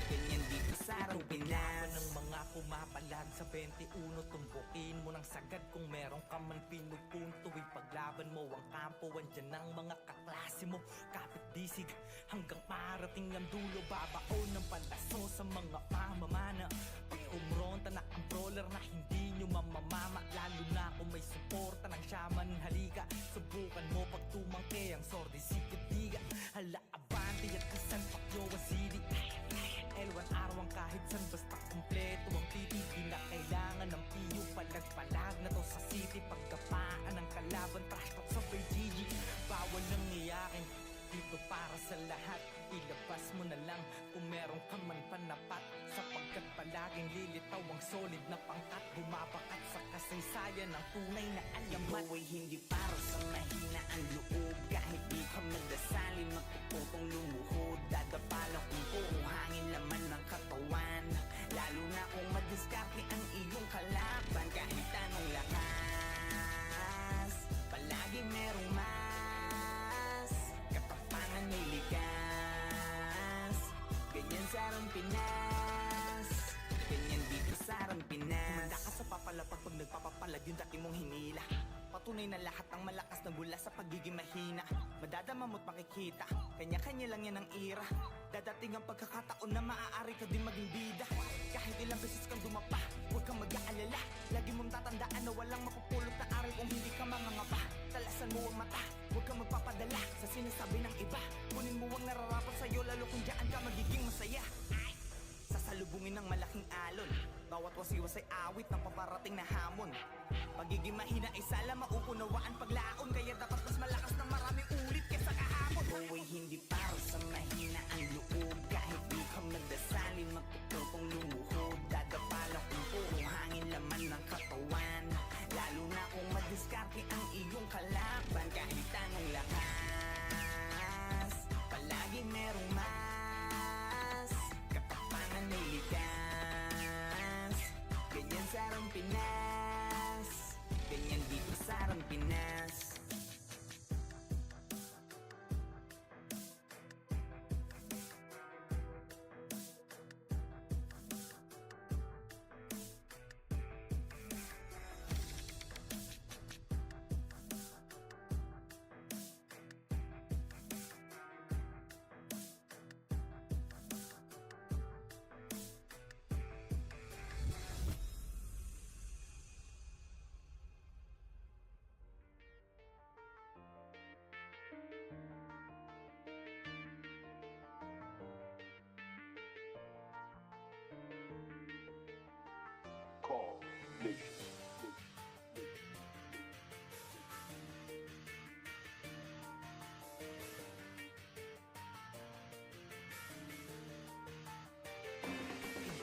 ganyan dito sa arang Pinas. Ng mga pumapalag sa 21, tumbukin mo ng sagad kung meron ka man pinupunto. Ipaglaban mo ang kampo, andyan ang mga kaklase mo. Kapit disig hanggang marating ang dulo. Babaon ng palaso sa mga mamamana. Pag umronta na ang brawler na hindi nyo mamamama. Lalo na kung may suporta ng shaman. Halika, subukan mo pag tumangke ang sordi sikitiga. Hala, abante at kasan pakyo ang sili. L1 araw kahit san basta kumpleto ang titi. Di na kailangan ng piyo, palag-palag na to sa city. Pagkapaan ng kalaban, trash talk sa GG. Bawal nang iyakin, dito para sa lahat. Ilabas mo na lang kung meron ka man panapat. Sapagkat palaging lilitaw ang solid na pangkat. Bumabakat sa kasaysayan ng tunay na alamat. Ito ay hindi para sa mahina ang loob. Kahit di ka magdasali, magtututong lumuhod. Dadapala kung puro hangin laman ng katawan. Lalo na kung madiskarte mula sa pagiging mahina. Madadama mo't makikita, kanya-kanya lang yan ang ira. Dadating ang pagkakataon na maaari ka din maging bida. Kahit ilang beses kang dumapa, huwag kang mag-aalala. Lagi mong tatandaan na walang mapupulot na aral kung hindi ka mangangapa. Talasan mo ang mata, huwag kang magpapadala sa sinasabi ng iba. Kunin mo ang nararapat sa'yo, lalo kung dyan ka magiging masaya. Sasalubungin ng malaking alon, bawat wasiwas ay awit ng paparating na hamon. Pagiging mahina ay sala mauunawaan paglaon, kaya dapat mas malakas ng maraming ulit kesa kahapon. Buhay hindi para sa mahina ang loob, kahit di ka magdasali magtutupong lumuhod. Dadapala kung puro hangin laman ng katawan, lalo na kung madiskarte ang iyong kalaban. Kahit anong lakas, palagi merong mas katapangan ay likas. Ganyan sa Arang Pinas, ganyan dito sa Arang Pinas.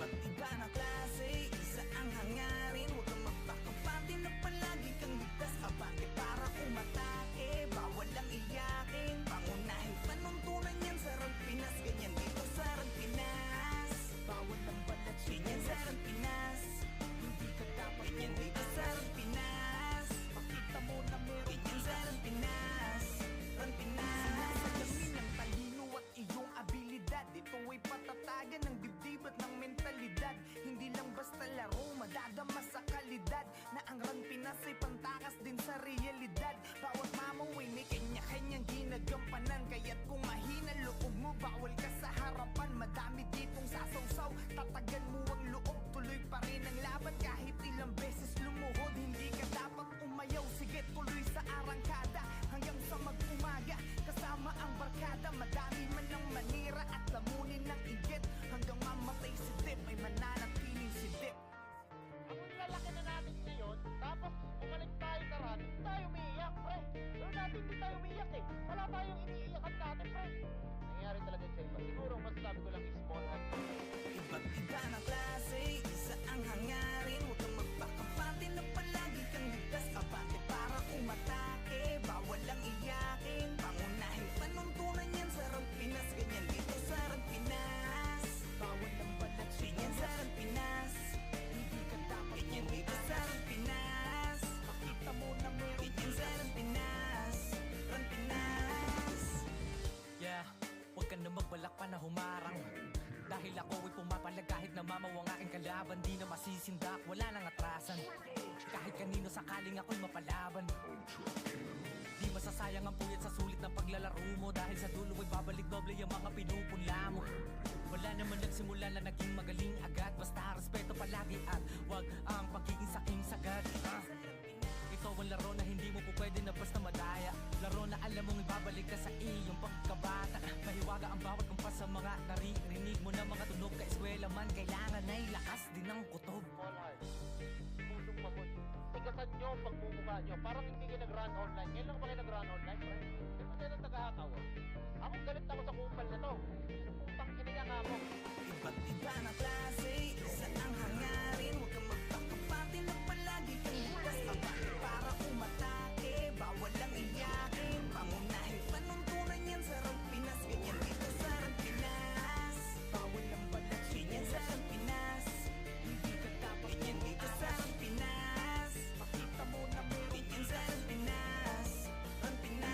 Iba't iba na klase, isa ang hangarin. Huwag kang magpakapati na palagi kang ligtas. Abante para umatake, bawal ang iyakin. Pangunahin panuntunan yan sa Arang Pinas. Ganyan dito sa Arang Pinas, bawal ang balat. Ganyan sa Arang Pinas, hindi ka dapat. Ganyan dito sa Arang Pinas, pakita mo na meron. Ganyan sa Arang Pinas, Arang Pinas. Sinasalamin ng talino at iyong abilidad. Ito ay patatagan ng dibdib at ng mentalidad. Hindi lang basta laro, madadama sa kalidad. Na ang Arang Pinas ay pantakas din sa realidad. Bawat mamaw ay may kanya-kanyang ginagampanan. Kaya't kung mahina loob mo, bawal ka sa harapan. Madami ditong sasawsaw, tatagan mo ang loob. Tuloy pa rin ang laban kahit ilang beses lumuhod. Hindi ka dapat umayaw, sige tuloy sa arangkada. Hanggang sa mag-umaga, kasama ang barkada. Madami man ang manira at lamunin ng igit. Hanggang mamatay si Dip, ay mananatiling si Dip. Ang lalaki na natin ngayon, tapos bumalik tayo sa run, tayo umiiyak, pre. Pero dati hindi tayo umiiyak eh. Wala tayong iniiyakan natin, pre. Nangyayari talaga sa iba. Siguro masasabi ko lang is small act. Iba't iba na klase, isa ang hangarin. Huwag kang magpakapati na palagi kang ligtas. Abante para umatake, bawal ang iyakin. Pangunahin panuntunan yan sa Arang Pinas. Ganyan dito sa Arang Pinas, bawal ang balat. Ganyan sa Arang Pinas, hindi ka dapat. Ganyan dito sa Arang Pinas, pakita mo na meron. Ganyan sa Arang Pinas, Arang Pinas. Yeah, huwag ka na magbalak pa na humarang. Dahil ako ay pumapalag kahit na mamaw ang aking kalaban. Di na masisindak, wala nang atrasan. Kahit kanino sakaling ako'y mapalaban. Di masasayang ang puyat sa sulit ng paglalaro mo. Dahil sa dulo ay babalik doble yung mga pinupunla mo. Wala naman nagsimula na naging magaling agad. Basta respeto palagi at wag ang pagiging saking sagad. Ito ang laro na hindi mo po pwede na basta madaya. Laro na alam mong ibabalik ka sa iyong pagkabata. Mahiwaga ang bawat kumpas sa mga naririnig mo na mga tunog. Ka-eskwela man, kailangan ay lakas din ng kutob. Small heart. Pusong mamon. Tigasan nyo ang pagmumukha nyo. Parang hindi kayo nag-run online. Ngayon lang ba kayo nag-run online, pre? Di ba kayo ng tagahakaw? Ako galit ako sa kupal na to. Putang ina niya nga mo. Iba't iba na klase, isa ang hangarin. Huwag kang magpakapati na palagi kang ligtas. Abante para umatake, bawal ang iyakin. Pangunahin panuntunan yan sa Arang Pinas. Ganyan dito sa Arang Pinas, bawal ang balat. Ganyan sa Arang Pinas, hindi ka dapat. Ganyan dito sa Arang Pinas, pakita mo na meron. Ganyan sa Arang Pinas, Arang Pinas.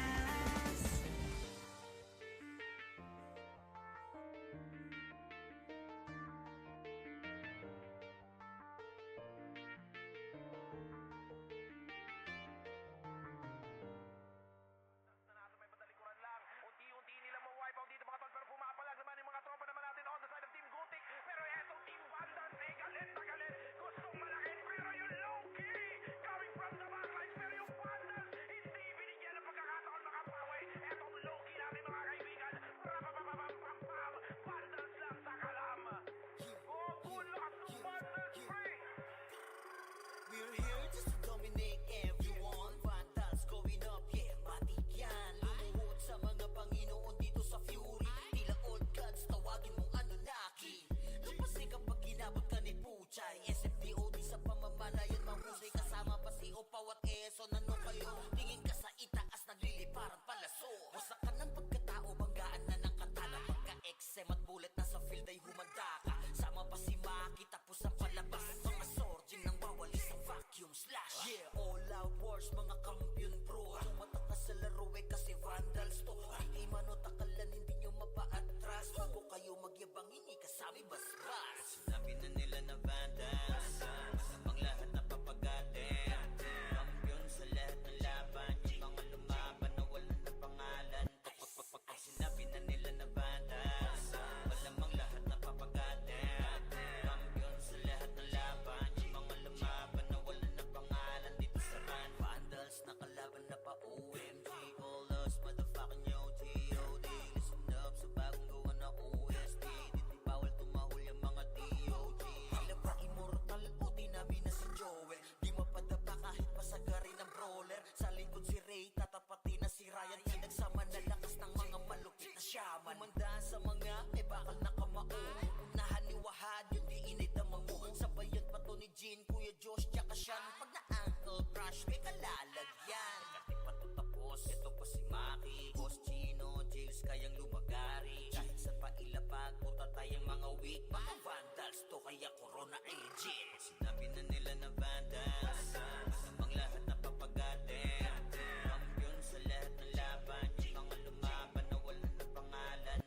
toothbrush, may kalalagyan. Kasi patutapos, ito pa si Maki, Boss Chino, James kayang lumagari. Kahit sa pailapag, puta tayong mga weak, mga vandals to kaya corona agent. Sinabi na nila na vandals, masamang lahat na papagatin. Kampiyon sa lahat ng laban, yung mga lumaban na wala na pangalan.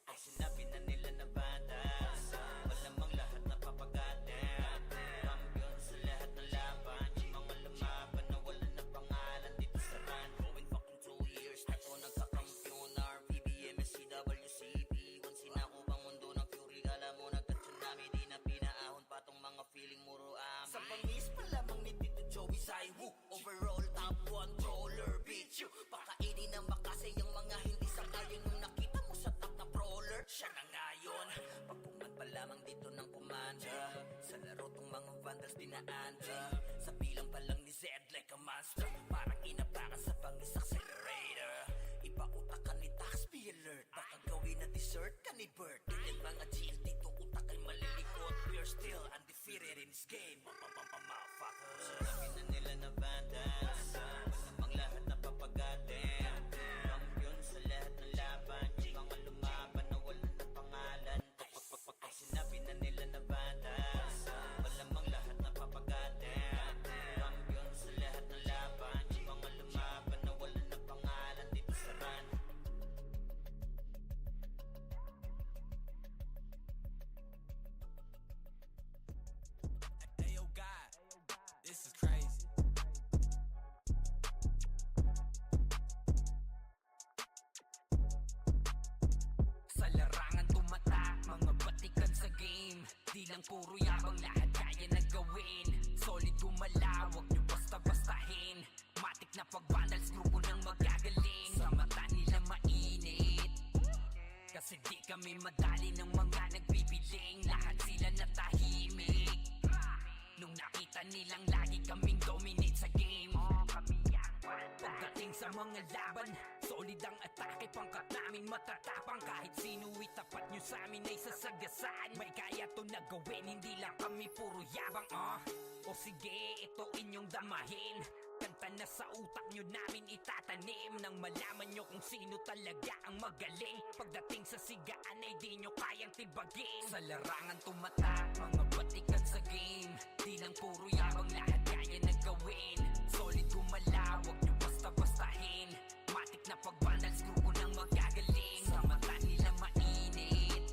Pag sinabi na nila na vandals, malamang lahat na papagatin. Kampiyon sa lahat ng laban, yung mga lumaban na wala na pangalan dito sa run. Going fucking 2 years na ko nagkakampiyon. RVBM, SCWCP, once sinako bang mundo ng fury. Alam mo nagka-tsunami, di na pinaahon pa tong mga feeling muro amin. Sa pangis pa lamang ni Tito Joey Saiwu, overall top 1 troller, bitch you. Pakainin na makasay ang mga hindi sangayon nung nakita mo sa top na brawler. Siya na ngayon, pagkuman pa lamang dito ng kumanda. Sa laro tong mga vandals dinaanda. Sa bilang pa lang ni Zed like a monster, parang inapakan sa pangis accelerator. Ipautak ni tax, be alert. Baka gawin na dessert ka ni Bert. Din mga GL dito utak ay malilikot. We're still undefeated in this game. Motherfuckers. Sinabi na nila na vandals, masamang lahat na papagatin. Kampiyon sa lahat ng laban, yung mga lumaban na wala na pangalan. Pag sinabi na nila na vandals, malamang lahat na papagatin. Kampiyon sa lahat ng laban, yung mga lumaban na wala na pangalan dito sa run. Hey, yo, God, this is crazy. Sa larangan tumatak, mga batikan sa game. Di lang puro yabang, lahat kaya na gawin. Solid gumalaw, wag nyo basta-bastahin. Matik na pag-vandals, grupo ng magagaling. Sa mata nila mainit, kasi di kami madali ng mga nagbibiling. Lahat sila natahimik nung nakita nilang lagi kaming dominate sa game. Pagdating sa mga laban, solid ang atake, pangkat namin matatapang. Kahit sino itapat nyo sa amin ay sasagasaan. May kaya to na gawin, hindi lang kami puro yabang. O sige, ito inyong damahin. Kanta na sa utak nyo namin itatanim, nang malaman nyo kung sino talaga ang magaling. Pagdating sa sigaan ay di nyo kayang tibagin. Sa larangan tumatak, mga batikan sa game. Di lang puro yabang, lahat kaya na gawin. Solid gumalaw, wag nyo basta-bastahin. Matik na pag-vandals, grupo ng magagaling. Sa mata nila mainit,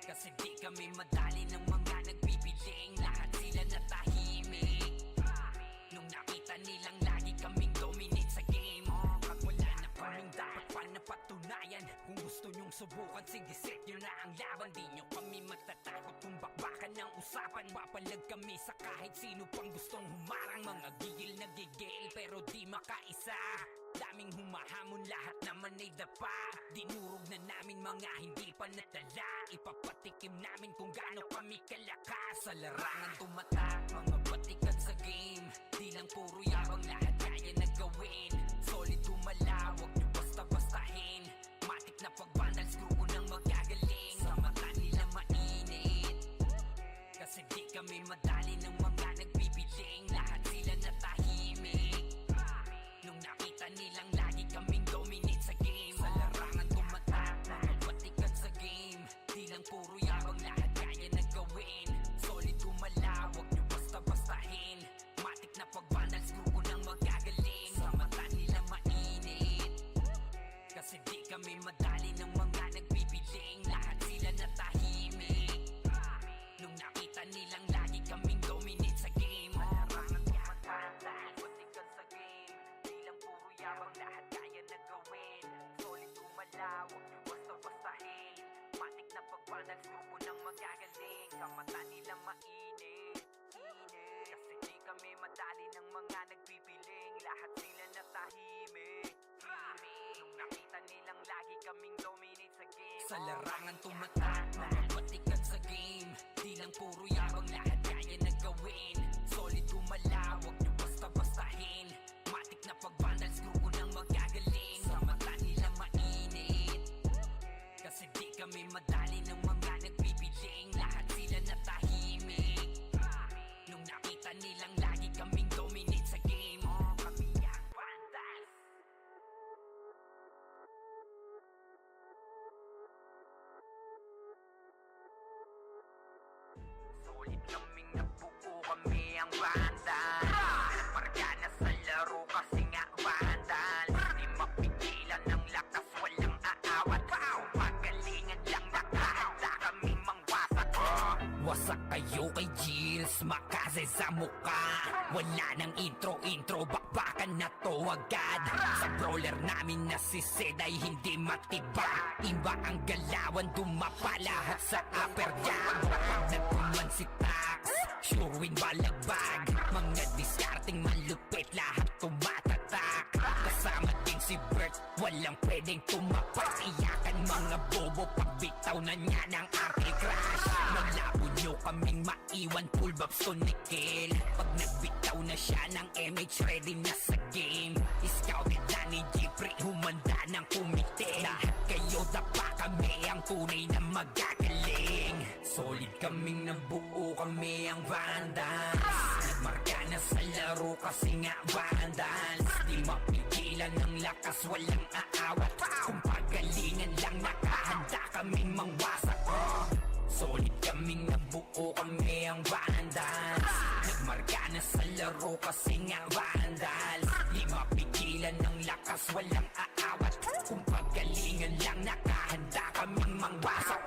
kasi di kami madali ng mga nagbibiling. Lahat sila natahimik nung nakita nilang lagi kaming dominate sa game. Wala na kaming dapat pa napatunayan. Kung gusto nyong subukan, sige set nyo na ang laban. Di nyo kami matatakot kung bakbakan ng usapan. Papalag kami sa kahit sino pang gustong humarang. Mga gigil na gigil pero di makaisa. Daming humahamon, lahat naman ay dapa. Dinurog na namin mga hindi pa natala. Ipapatikim namin kung gaano kami kalakas. Sa larangan tumatak, mga batikan sa game. Di lang puro yabang, lahat kaya na gawin. Solid gumalaw, wag nyo basta-bastahin. Matik na pag-vandals, grupo ng magagaling. Sa mata nila mainit, kasi di kami madali ng mga nagbibiling. Lahat sila natahimik nung nakita nilang lagi kaming dominate sa game. Sa larangan tumatak, mga batikan sa game. Di lang puro yabang, lahat kaya na gawin. Solid gumalaw, wag nyo basta-bastahin. Matik na pag-vandals, grupo ng magagaling. Sa mata nila mainit, kasi di kami madali ng mga nagbibiling. Lahat sila natahimik nung nakita nilang lagi kaming dominate sa game. Larangan tumatak, lahat batikan sa game. Di lang puro yabang, lahat kaya na gawin. Solid gumalaw, wag nyo basta-bastahin. Matik na pag-vandals, grupo ng magagaling. Sa mata nila mainit, kasi di kami madali ng mga nagpipiling. Lahat sila natahimik nung nakita nilang lagi kaming dominate sa game. Sa larangan tumatak, mga batikan sa game. Di lang puro yabang, lahat kaya na gawin. Solid gumalaw, wag nyo basta-bastahin. Matik na pag-vandals, grupo ng magagaling. Sa mata nila mainit, kasi di kami madali ng mga nagpipiling. Lahat sila natahimik nung nakita nilang lagi kaming dominate Solid kaming nabuo, kami ang vandal. Marga na sa laro kasi nga vandal. Di mapigilan ng lakas, walang aawat. Pagalingan lang nakahanda kaming mangwasak. Wasak kayo kay Gilles, makase sa muka. Wala nang intro, bakbakan na to agad. Sa brawler namin na si Zed ay hindi matibag. Iba ang galawan, dumapa lahat sa upper jab. Pag nagkuman si Tax, sure win balagbag. Mga diskarting malupit, lahat tumatatak. Kasama din si Bert, walang pwedeng tumapak. Iyakan mga bobo, pagbitaw na niya ng anti-crash. Malabo nyo kaming maiwan, full babs to Nickel. Pag nagbitaw na siya ng MH, ready na sa game. Scouted na ni Jeffrey, humanda ng kumite. Lahat kayo dapa, kami ang tunay na magagaling. Solid kaming nabuo, kami ang vandals. Nagmarka na sa laro kasi nga vandals. Di mapigilan ng lakas, walang aawat. Kung pagalingan lang nakahanda kaming mangwasak. Solid kaming nabuo, kami ang vandals. Nagmarka na sa laro kasi nga vandals. Di mapigilan ng lakas, walang aawat. Kung pagalingan lang nakahanda kaming mangwasak.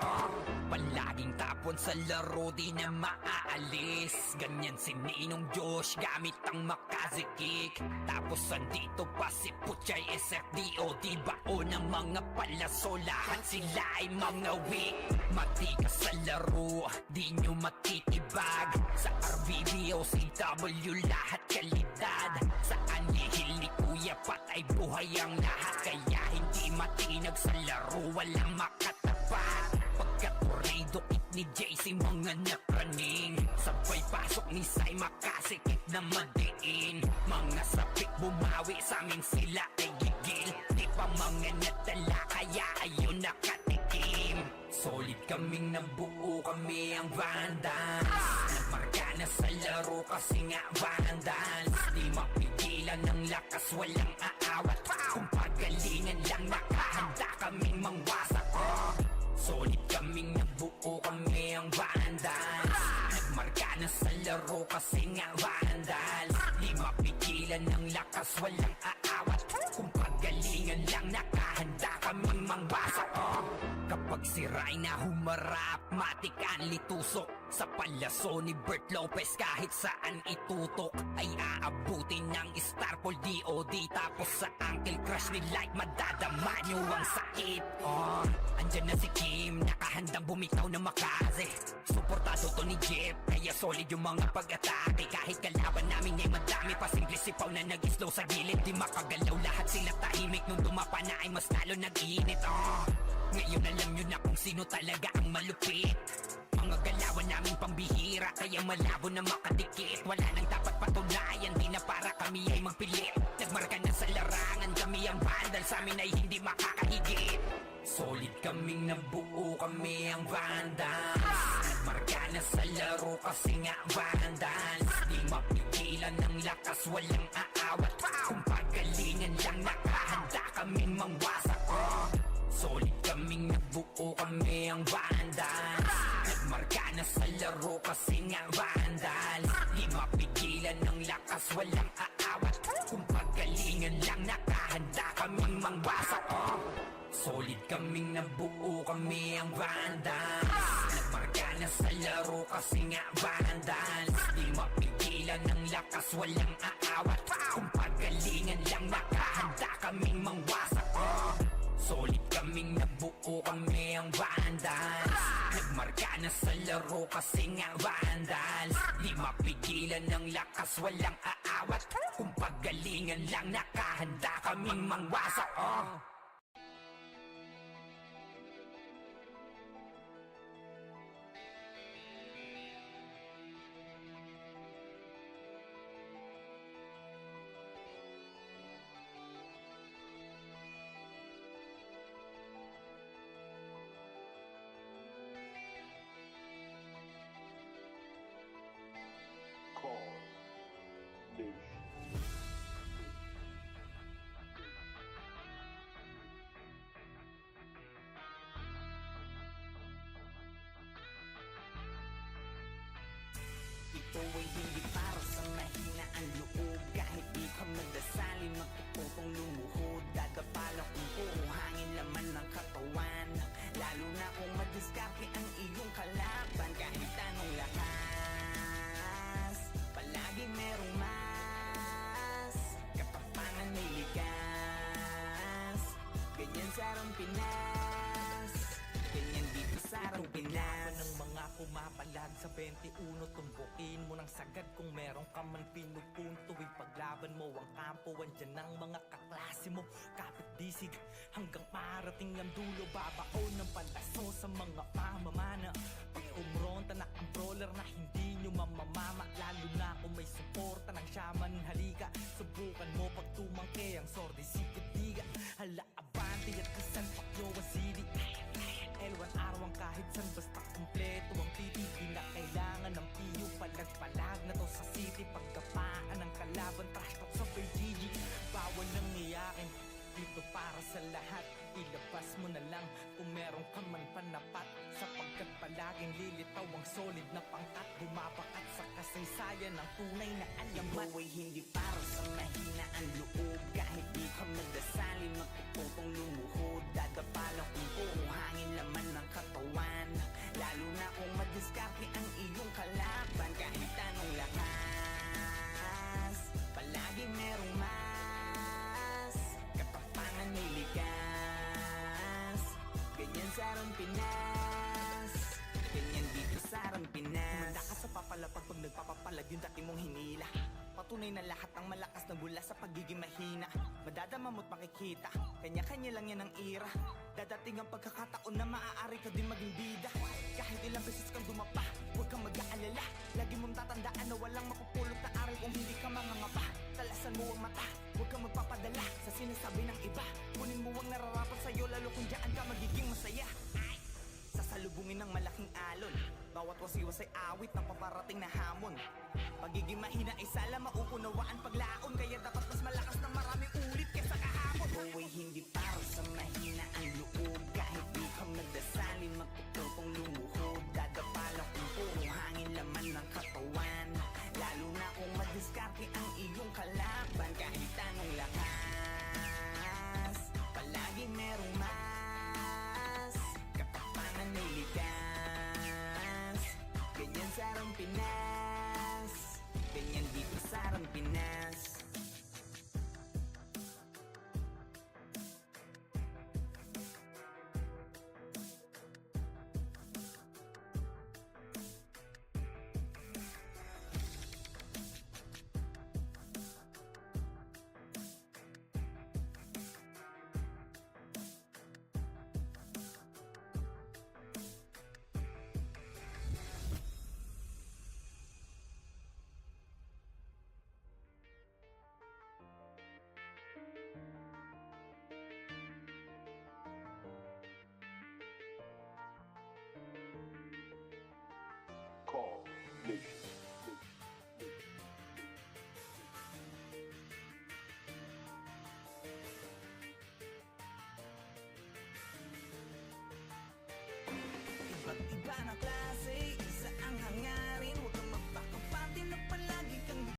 Palaging tapon sa laro, di na maaalis. Ganyan si Ninong Josh, gamit ang Makaze kick. Tapos andito pa si Puchay SFDO, di bao ng mga palaso. Lahat sila ay mga weak. Matikas sa laro, di nyo matitibag. Sa RBBO, CW, lahat kalidad. Sa anihil ni Kuya Pat ay buhay ang lahat. Kaya hindi matinag sa laro, walang makatapat. Pagka-tornado kick ni JC, mga napraning. Sabay pasok ni Sai, makasikip na madiin. Mga sapik bumawi sa amin, sila ay gigil. Di pa mga natala, kaya ayun nakatikim. Solid kaming nabuo, kami ang vandals. Nagmarka na sa laro kasi nga vandals. Di mapigilan ng lakas, walang aawat. Kung pagalingan lang nakahanda kaming mangwasak. Solid kaming nabuo, kami ang vandals. Nagmarka na sa laro kasi nga vandals. Di mapigilan ng lakas, walang aawat. Kung pagalingan lang nakahanda kaming mangwasak. Kapag siray na humarap, matik ang litusok. Sa palaso ni Bert Lopez, kahit saan itutok ay aabutin ng Starpol DOD. Tapos sa Uncle Crush ni Light, madadama nyo ang sakit. Andyan na si Kim, nakahandang bumitaw na Makaze. Suportado to ni Jeff, kaya solid yung mga pag-atake. Kahit kalaban namin ay madami pa, simple sipaw na nag-slow sa gilid. Di makagalaw, lahat sila tahimik. Nung dumapa na ay mas lalo nag-iinit. Ngayon alam nyo na kung sino talaga ang malupit. Mga galawan namin pambihira, kaya malabo na makadikit. Wala nang dapat patunayan, di na para kami ay magpilit. Nagmarka na sa larangan, kami ang vandal, sa amin ay hindi makakahigit. Solid kaming nabuo, kami ang vandals. Nagmarka na sa laro kasi nga vandals. Di mapigilan ng lakas, walang aawat. Kung pagalingan lang nakahanda kaming mangwasak. Solid kaming nabuo, kami ang vandals. Nagmarka na sa laro kasi nga vandals. Di mapigilan ng lakas, walang aawat. Kung pagalingan lang nakahanda kaming mangwasak. Solid kaming nabuo, kami ang vandals. Nagmarka na sa laro kasi nga vandals. Di mapigilan ng lakas, walang aawat. Kung pagalingan lang nakahanda kaming mangwasak. Solid kaming nabuo, kami ang vandals. Nagmarka na sa laro kasi nga vandals. Di mapigilan ng lakas, walang aawat. Kung pagalingan lang nakahanda kaming mangwasak. Buhay hindi para sa mahina ang loob. Kahit di ka magdasali, magtututong lumuhod. Dadapala kung puro hangin laman ng katawan. Lalo na kung madiskarte ang iyong kalaban. Kahit anong lakas, palaging merong mas. Katapangan may likas. Ganyan sa Arang Pinas, ganyan dito sa Arang Pinas. Ng mga pumapalag sa 21, tumbukin mo ng sagad kung meron ka man pinupunto. Ipaglaban mo ang kampo, andyan ang mga kaklase mo. Kapit disig hanggang marating ang dulo. Babaon ng palaso sa mga mamamana. Pag umronta na ang brawler na hindi nyo mamamama. Lalo na kung may suporta ng shaman, halika. Subukan mo pag tumangke ang sordi sikit-diga. Hala abante at kasan pakyo ang sili. L1 araw ang kahit san basta kumpleto ang titi. Di na kailangan ng piyo, palag-palag na to sa city. Pagkapaan ng kalaban, trash talk sa GG. Bawal nang iyakin, dito para sa lahat. Ilabas mo na lang kung meron ka man panapat. Sapagkat palaging lilitaw ang solid na pangkat. Bumabakat sa kasaysayan ng tunay na alamat. Buhay hindi para sa mahina ang loob. Kahit di ka magdasali, magtututong lumuhod. Dadapala kung puro hangin laman ng katawan. Lalo na kung madiskarte ang iyong kalaban. Kahit anong lakas, palaging merong mas. Katapangan may likas. Ganyan sa Arang Pinas, ganyan dito sa Arang Pinas. Humanda ka sa papalapag pag nagpapapalag yung dati mong hinila. Patunay na lahat ng malakas na bula sa pagiging mahina. Madadama mo't makikita, kanya-kanya lang yan ang ira. Dadating ang pagkakataon na maaari ka din maging bida. Kahit ilang beses kang dumapa, huwag kang mag-aalala. Lagi mong tatandaan na walang mapupulot na aral kung hindi ka mangangapa. Talasan mo ang mata, huwag kang magpapadala sa sinasabi ng iba. Kunin mo ang nararapat sa'yo, lalo kung dyan ka magiging masaya. Sasalubungin ng malaking alon, bawat wasiwas ay awit ng paparating na hamon. Pagiging mahina ay sala mauunawaan paglaon. Kaya dapat mas malakas ng maraming ulit kesa kahapon. Buhay hindi para sa mahina ang loob. Kahit di ka magdasali, magtututong lumuhod. Dadapala kung puro hangin laman ng katawan. Lalo na kung madiskarte ang iyong kalaban. Kahit anong lakas, palaging merong mas. Katapangan may likas. Ganyan sa Arang Pinas, ganyan dito sa Arang Pinas. Iba't iba na klase, isa ang hangar.